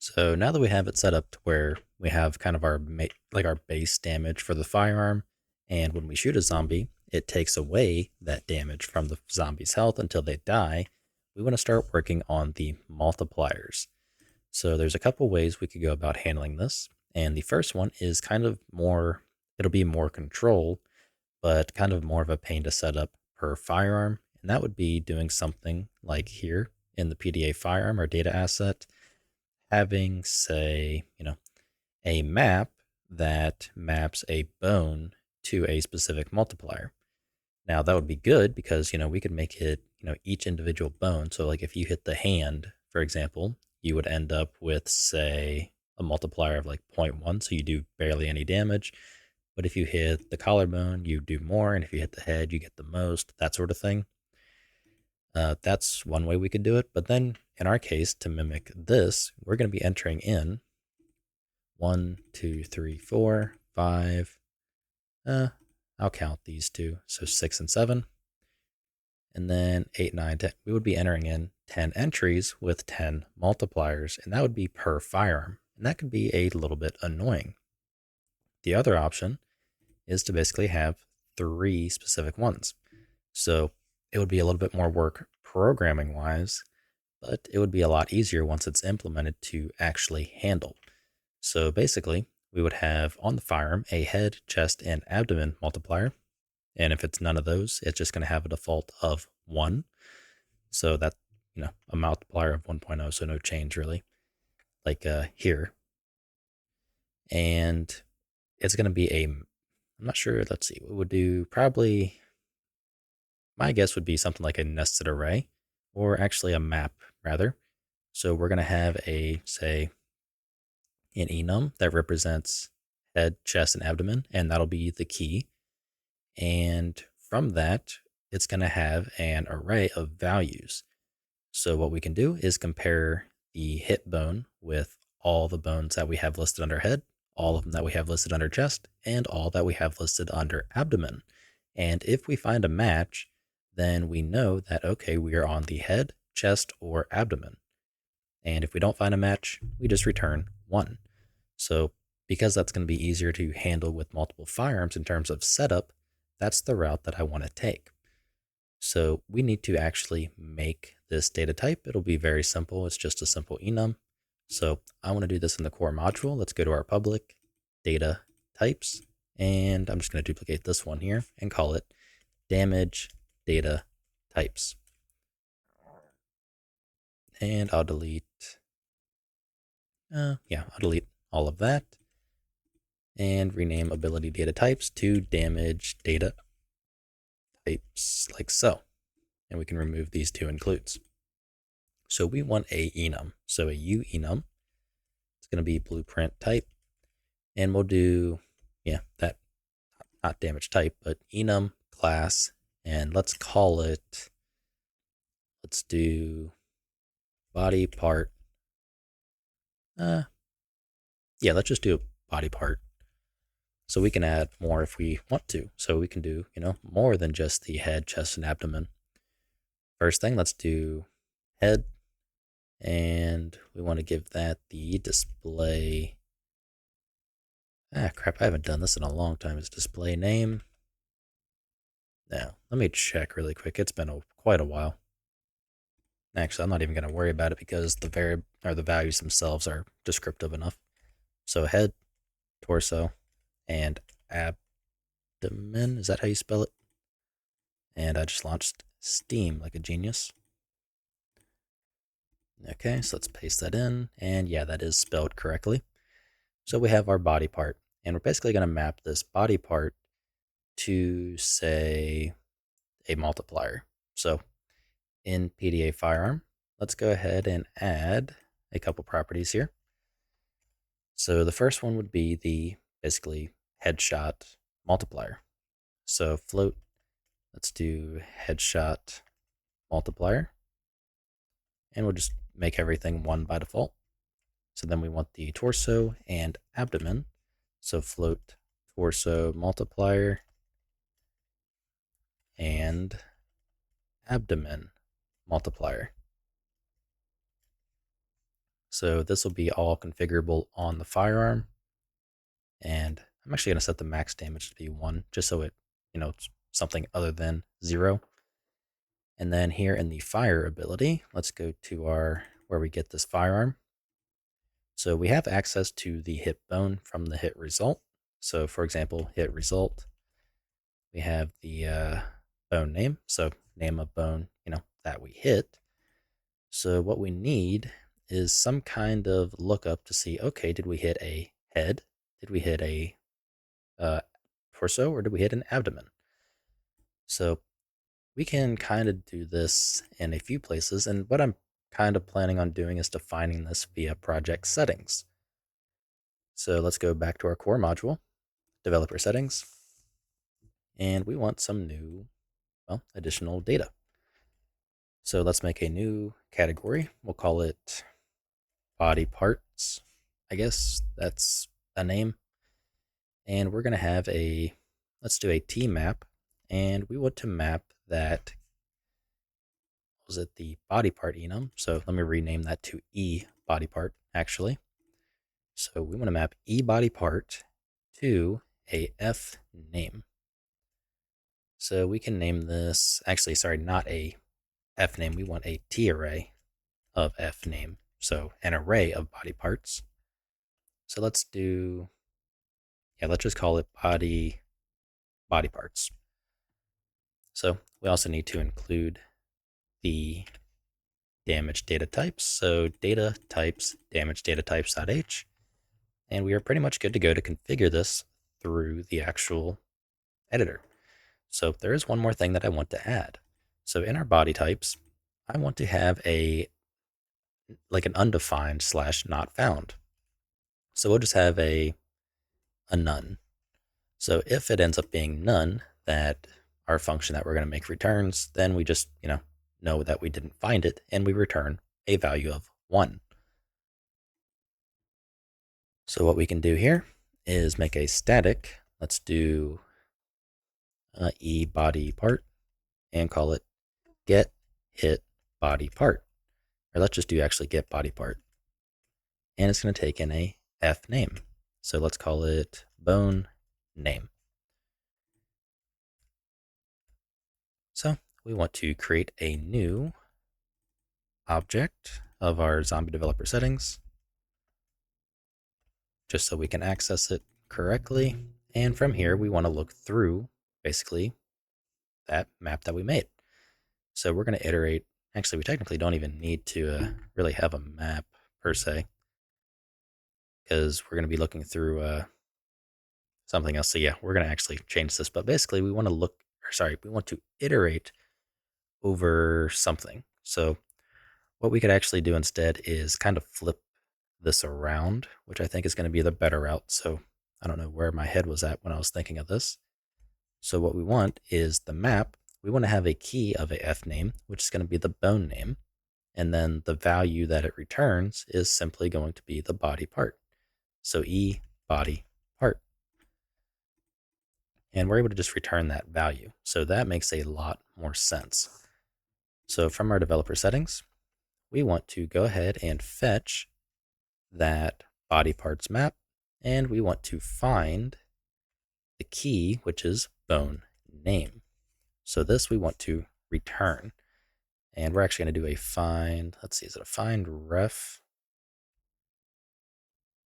So now that we have it set up to where we have kind of our our base damage for the firearm, and when we shoot a zombie, it takes away that damage from the zombie's health until they die, we want to start working on the multipliers. So there's a couple ways we could go about handling this, and the first one is kind of more, it'll be more control, but kind of more of a pain to set up per firearm, and that would be doing something like here in the PDA firearm or data asset having, say, a map that maps a bone to a specific multiplier. Now that would be good because, we could make it, each individual bone. So like if you hit the hand, for example, you would end up with, say, a multiplier of like zero point 0.1. So you do barely any damage. But if you hit the collarbone, you do more. And if you hit the head, you get the most, that sort of thing. That's one way we could do it. But then in our case, to mimic this, we're going to be entering in 1, 2, 3, 4, 5. I'll count these two. So 6 and 7. And then 8, 9, 10. We would be entering in 10 entries with 10 multipliers, and that would be per firearm. And that could be a little bit annoying. The other option is to basically have 3 specific ones. So it would be a little bit more work programming wise, but it would be a lot easier once it's implemented to actually handle. So basically, we would have on the firearm a head, chest, and abdomen multiplier. And if it's none of those, it's just going to have a default of 1. So that, a multiplier of 1.0, so no change really, like here. And it's going to be I'm not sure, let's see, we would do probably, my guess would be something like a nested array, or actually a map rather. So we're going to have say, an enum that represents head, chest, and abdomen, and that'll be the key. And from that, it's going to have an array of values. So what we can do is compare the hit bone with all the bones that we have listed under head, all of them that we have listed under chest, and all that we have listed under abdomen. And if we find a match, then we know that, okay, we are on the head, chest, or abdomen. And if we don't find a match, we just return 1. So because that's going to be easier to handle with multiple firearms in terms of setup, that's the route that I want to take. So we need to actually make this data type. It'll be very simple. It's just a simple enum. So I want to do this in the core module. Let's go to our public data types. And I'm just going to duplicate this one here and call it damage data types. And I'll delete, I'll delete all of that and rename ability data types to damage data types like so. And we can remove these two includes. So we want a enum. So a U enum. It's going to be blueprint type. And we'll do, that, not damage type, but enum class. And let's call it, let's do body part. Let's just do a body part. So we can add more if we want to. So we can do, more than just the head, chest, and abdomen. First thing, let's do head. And we want to give that the display. Crap, I haven't done this in a long time. Is display name. Now, let me check really quick. It's been quite a while. Actually, I'm not even going to worry about it because the values themselves are descriptive enough. So head, torso, and abdomen. Is that how you spell it? And I just launched Steam like a genius. Okay, so let's paste that in. And yeah, that is spelled correctly. So we have our body part. And we're basically going to map this body part to, say, a multiplier. So in PDA firearm, let's go ahead and add a couple properties here. So the first one would be the basically headshot multiplier. So float, let's do headshot multiplier. And we'll just make everything 1 by default. So then we want the torso and abdomen. So float torso multiplier and abdomen multiplier. So this will be all configurable on the firearm. And I'm actually going to set the max damage to be 1, just so it's something other than 0. And then here in the fire ability, let's go to where we get this firearm. So we have access to the hit bone from the hit result. So for example, hit result, we have the bone name. So name of bone, that we hit. So what we need is some kind of lookup to see, okay, did we hit a head? Did we hit a torso, or did we hit an abdomen? So we can kind of do this in a few places, and what I'm kind of planning on doing is defining this via project settings. So let's go back to our core module, developer settings, and we want some new, additional data. So let's make a new category. We'll call it body parts. I guess that's a name. And we're going to have let's do a T map, and we want to map that, was it the body part enum? So let me rename that to E body part, actually. So we want to map E body part to a F name. So we can name this, actually, sorry, not a F name. We want a T array of F name. So an array of body parts. So let's just call it body parts. So we also need to include the damage data types. So data types, damage data types.h. And we are pretty much good to go to configure this through the actual editor. So there is one more thing that I want to add. So in our body types, I want to have an undefined / not found. So we'll just have a none. So if it ends up being none, that our function that we're going to make returns, then we just, know that we didn't find it, and we return a value of 1. So what we can do here is make a static. Let's do E body part and call it get hit body part. Or let's just do actually get body part. And it's going to take in a F name. So let's call it bone name. So we want to create a new object of our zombie developer settings, just so we can access it correctly. And from here, we want to look through basically that map that we made. So we're going to iterate. Actually, we technically don't even need to really have a map per se, because we're going to be looking through something else. So yeah, we're going to actually change this. But basically, we want to iterate over something. So what we could actually do instead is kind of flip this around, which I think is going to be the better route. So I don't know where my head was at when I was thinking of this. So what we want is the map. We want to have a key of a F name, which is going to be the bone name. And then the value that it returns is simply going to be the body part. So E body part. And we're able to just return that value. So that makes a lot more sense. So from our developer settings, we want to go ahead and fetch that body parts map, and we want to find the key, which is bone name. So this we want to return. And we're actually going to do a find, let's see, is it a find ref?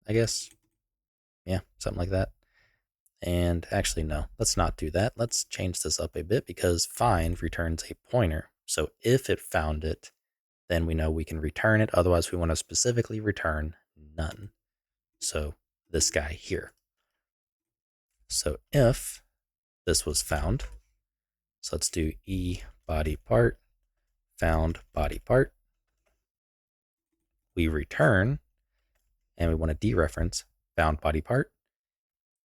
I guess. Yeah, something like that. And actually, no, let's not do that. Let's change this up a bit, because find returns a pointer. So if it found it, then we know we can return it. Otherwise, we want to specifically return none. So this guy here. So if this was found, so let's do E body part, found body part. We return, and we want to dereference found body part.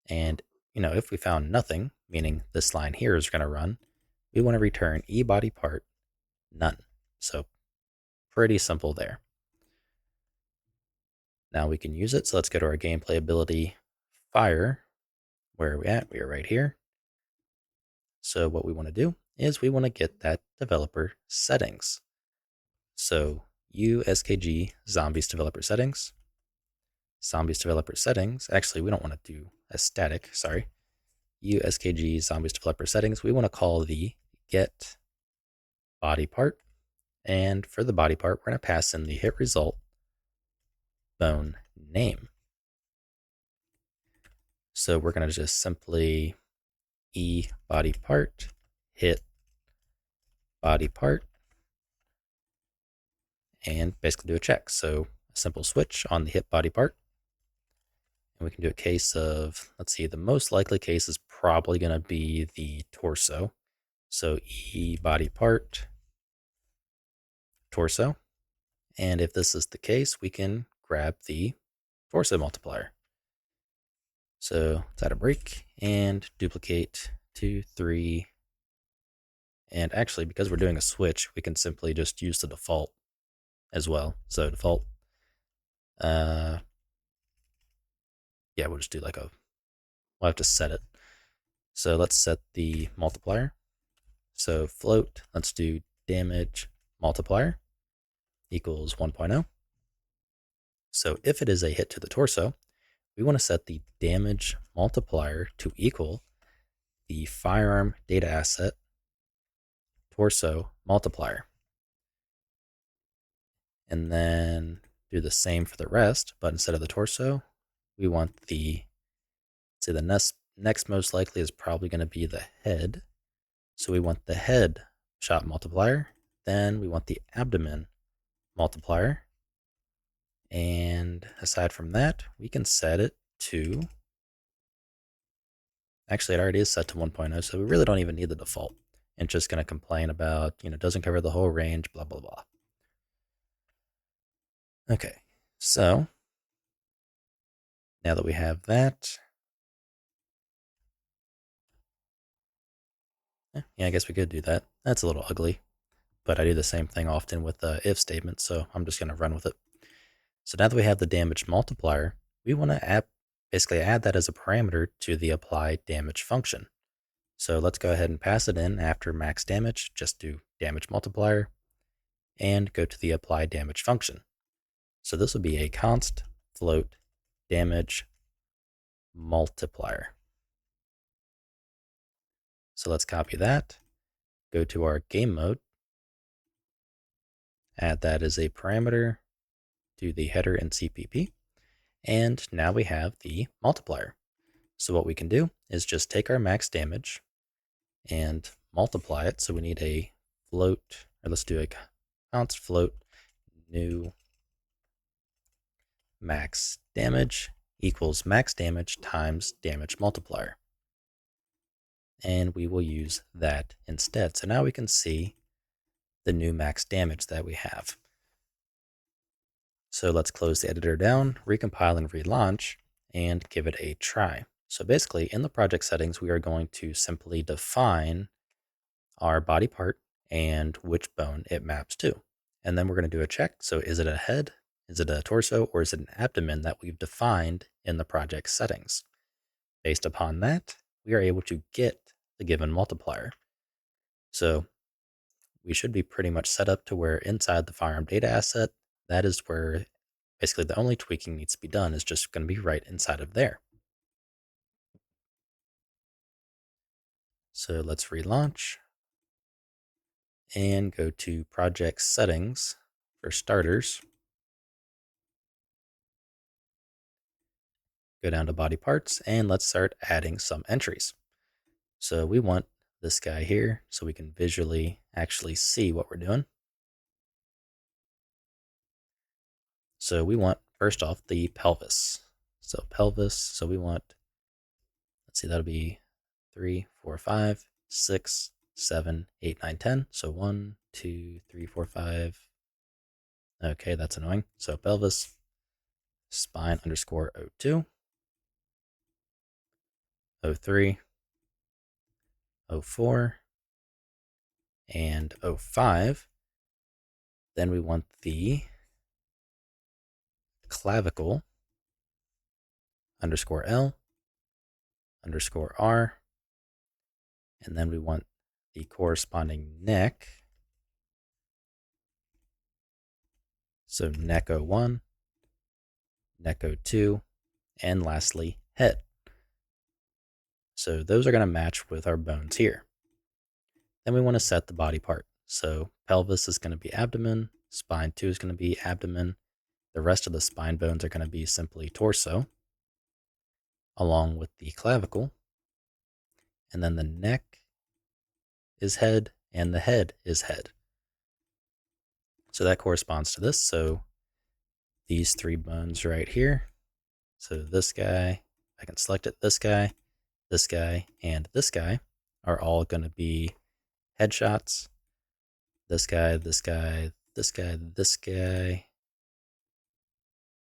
And, if we found nothing, meaning this line here is going to run, we want to return E body part none. So pretty simple there. Now we can use it. So let's go to our gameplay ability fire. Where are we at? We are right here. So what we want to do is we want to get that developer settings. So USKG zombies developer settings. Zombies developer settings. Actually, we don't want to do a static, sorry. USKG zombies developer settings. We want to call the get body part. And for the body part, we're going to pass in the hit result bone name. So we're going to just simply body part, hit body part, and basically do a check. So a simple switch on the hit body part. And we can do a case of, let's see, the most likely case is probably going to be the torso. So body part, torso. And if this is the case, we can grab the torso multiplier. So let's add a break and duplicate 2, 3. And actually, because we're doing a switch, we can simply just use the default as well. So default, yeah, we'll just do like we'll have to set it. So let's set the multiplier. So float, let's do damage multiplier equals 1.0. So if it is a hit to the torso, we want to set the damage multiplier to equal the firearm data asset torso multiplier. And then do the same for the rest, but instead of the torso, we want the next most likely is probably going to be the head. So we want the head shot multiplier. Then we want the abdomen multiplier. And aside from that, we can set it to, actually it already is set to 1.0, so we really don't even need the default. And just going to complain about, doesn't cover the whole range, blah, blah, blah. Okay, so now that we have that, yeah, I guess we could do that. That's a little ugly, but I do the same thing often with the if statement, so I'm just going to run with it. So now that we have the damage multiplier, we want to basically add that as a parameter to the apply damage function. So let's go ahead and pass it in after max damage, just do damage multiplier, and go to the apply damage function. So this will be a const float damage multiplier. So let's copy that, go to our game mode, add that as a parameter to the header and CPP, and now we have the multiplier. So what we can do is just take our max damage and multiply it. So we need a float, or let's do a const float new max damage equals max damage times damage multiplier. And we will use that instead. So now we can see the new max damage that we have. So let's close the editor down, recompile and relaunch, and give it a try. So basically in the project settings, we are going to simply define our body part and which bone it maps to. And then we're going to do a check. So is it a head? Is it a torso? Or is it an abdomen that we've defined in the project settings? Based upon that, we are able to get the given multiplier. So we should be pretty much set up to where inside the firearm data asset, that is where basically the only tweaking needs to be done is just going to be right inside of there. So let's relaunch and go to project settings for starters. Go down to body parts and let's start adding some entries. So we want this guy here so we can visually actually see what we're doing. So we want, first off, the pelvis. So pelvis, so we want, let's see, that'll be 3, 4, 5, 6, 7, 8, 9, 10. So 1, 2, 3, 4, 5. Okay, that's annoying. So pelvis, spine underscore 02, 03, 04, and 05. Then we want the clavicle underscore L underscore R. And then we want the corresponding neck So neck 01, neck 02, and lastly, head. So those are going to match with our bones here. Then we want to set the body part. So pelvis is going to be abdomen, spine 2 is going to be abdomen. The rest of the spine bones are going to be simply torso, along with the clavicle. And then the neck is head, and the head is head. So that corresponds to this. So these 3 bones right here. So this guy, I can select it, this guy, and this guy are all going to be headshots. This guy, this guy, this guy, this guy,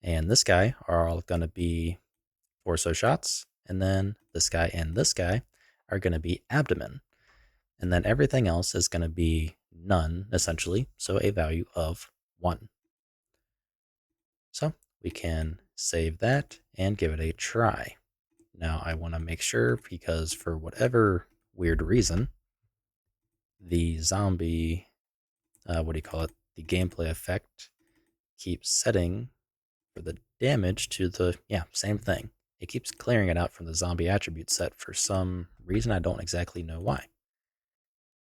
and this guy are all going to be torso shots. And then this guy and this guy are going to be abdomen. And then everything else is going to be none, essentially. So a value of 1. So we can save that and give it a try. Now I want to make sure, because for whatever weird reason, the zombie, the gameplay effect keeps setting for the damage to the, same thing. It keeps clearing it out from the zombie attribute set for some reason. I don't exactly know why.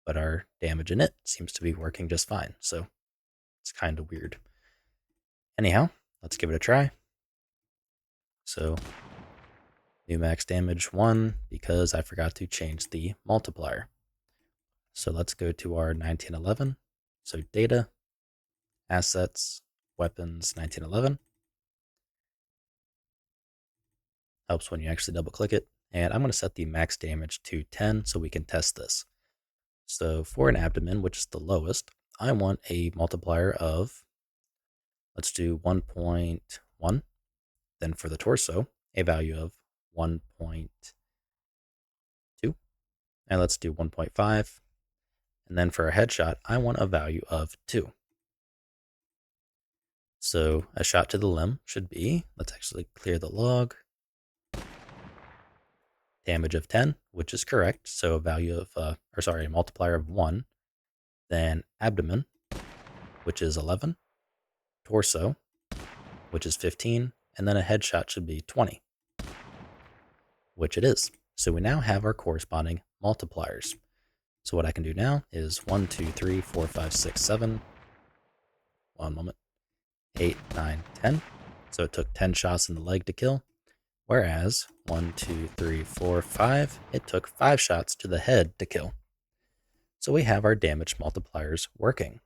But our damage in it seems to be working just fine. So it's kind of weird. Anyhow, let's give it a try. So new max damage 1 because I forgot to change the multiplier. So let's go to our 1911. So data, assets, weapons, 1911. Helps when you actually double click it. And I'm going to set the max damage to 10 so we can test this. So for an abdomen, which is the lowest, I want a multiplier of, let's do 1.1. Then for the torso, a value of 1.2. And let's do 1.5. And then for a headshot, I want a value of 2. So a shot to the limb should be, let's actually clear the log, damage of 10, which is correct. So a value of, a multiplier of 1. Then abdomen, which is 11. Torso, which is 15. And then a headshot should be 20, which it is. So we now have our corresponding multipliers. So what I can do now is 1, 2, 3, 4, 5, 6, 7. 1 moment. 8, 9, 10. So it took 10 shots in the leg to kill. Whereas 1, 2, 3, 4, 5, it took 5 shots to the head to kill. So we have our damage multipliers working.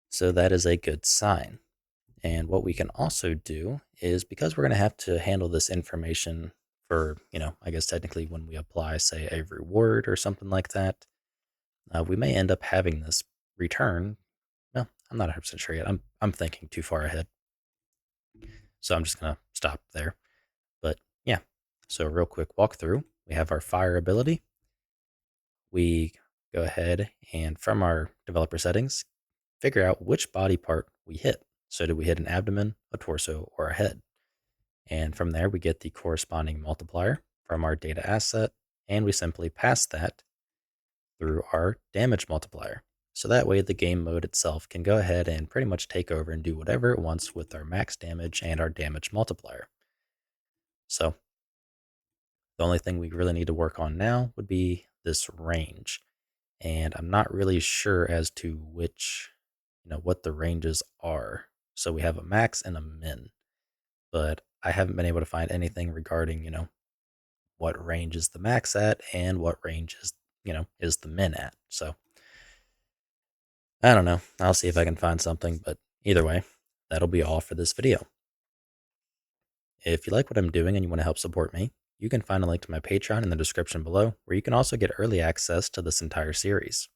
So that is a good sign. And what we can also do is, because we're going to have to handle this information for, I guess technically when we apply, say, a reward or something like that, we may end up having this return. No, I'm not 100% sure yet. I'm thinking too far ahead. So I'm just going to stop there. But yeah, so real quick walkthrough. We have our fire ability. We go ahead and from our developer settings, figure out which body part we hit. So did we hit an abdomen, a torso, or a head? And from there, we get the corresponding multiplier from our data asset, and we simply pass that through our damage multiplier. So that way the game mode itself can go ahead and pretty much take over and do whatever it wants with our max damage and our damage multiplier. So the only thing we really need to work on now would be this range. And I'm not really sure as to which, what the ranges are. So we have a max and a min, but I haven't been able to find anything regarding, what range is the max at and what range is, is the min at. So I don't know. I'll see if I can find something, but either way, that'll be all for this video. If you like what I'm doing and you want to help support me, you can find a link to my Patreon in the description below, where you can also get early access to this entire series.